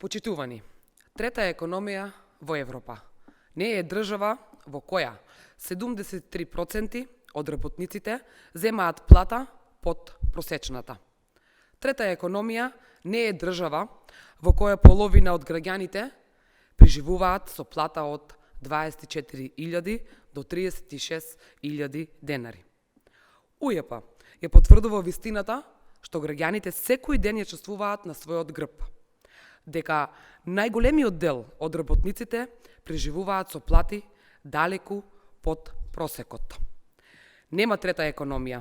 Почитувани, трета економија во Европа. Не е држава во која 73% од работниците земаат плата под просечната. Трета економија не е држава во која половина од граѓаните преживуваат со плата од 24.000 до 36.000 денари. УЈП ја потврдува вистината што граѓаните секој ден ја чувствуваат на својот грб, дека најголемиот дел од работниците преживуваат со плати далеку под просекот. Нема трета економија.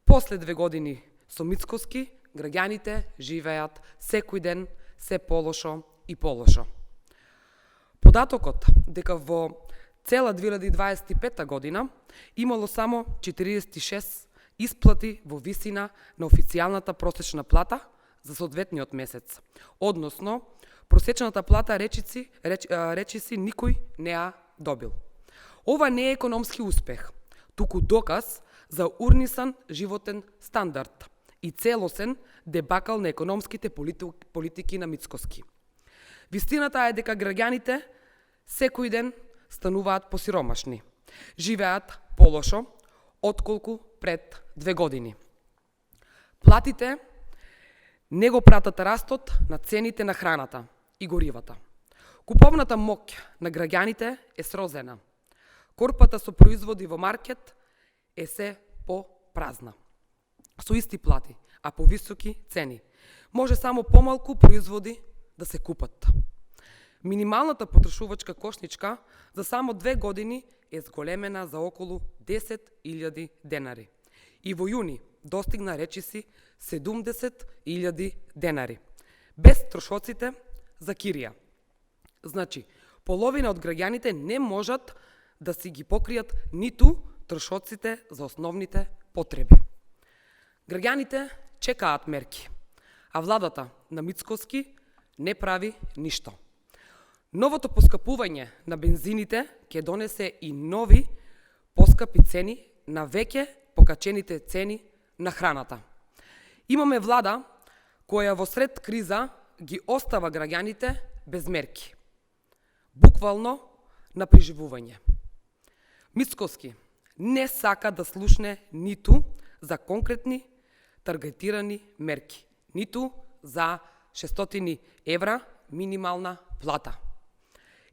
После 2 години со Мицкоски, граѓаните живеат секој ден се полошо и полошо. Податокот дека во цела 2025 година имало само 46 исплати во висина на официјалната просечна плата за соодветниот месец. Односно, просечната плата речиси никој не ја добил. Ова не е економски успех, туку доказ за урнисан животен стандард и целосен дебакал на економските политики на Мицкоски. Вистината е дека граѓаните секој ден стануваат посиромашни, живеат полошо отколку пред 2 години. Платите не го пратат растот на цените на храната и горивата. Куповната моќ на граѓаните е срозена. Корпата со производи во маркет е се попразна. Со исти плати, а по високи цени, може само помалку производи да се купат. Минималната потрошувачка кошничка за само 2 години е зголемена за околу 10.000 денари. И во јуни достигна речиси 70.000 денари, без трошоците за кирија. Значи, половина од граѓаните не можат да си ги покријат ниту трошоците за основните потреби. Граѓаните чекаат мерки, а владата на Мицкоски не прави ништо. Новото поскапување на бензините ќе донесе и нови поскапи цени на веќе покачените цени на храната. Имаме влада која во сред криза ги остава граѓаните без мерки. Буквално на преживување. Мицкоски не сака да слушне ниту за конкретни таргетирани мерки, ниту за 600 евра минимална плата.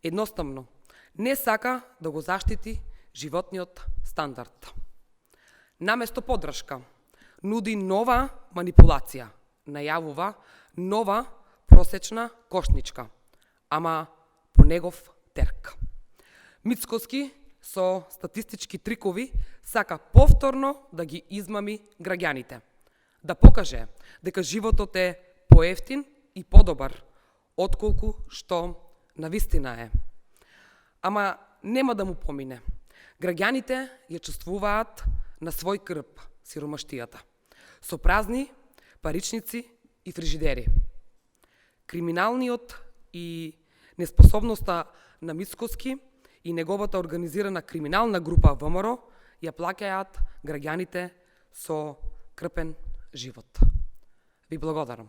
Едноставно, не сака да го заштити животниот стандард. Наместо поддршка, нуди нова манипулација, најавува нова просечна кошничка, ама по негов терк. Мицкоски со статистички трикови сака повторно да ги измами граѓаните, да покаже дека животот е поевтин и подобар отколку што навистина е. Ама нема да му помине. Граѓаните ја чувствуваат на свој крп сиромаштијата, со празни паричници и фрижидери. Криминалниот и неспособноста на Мицкоски и неговата организирана криминална група ВМРО ја плаќаат граѓаните со крпен живот. Ви благодарам.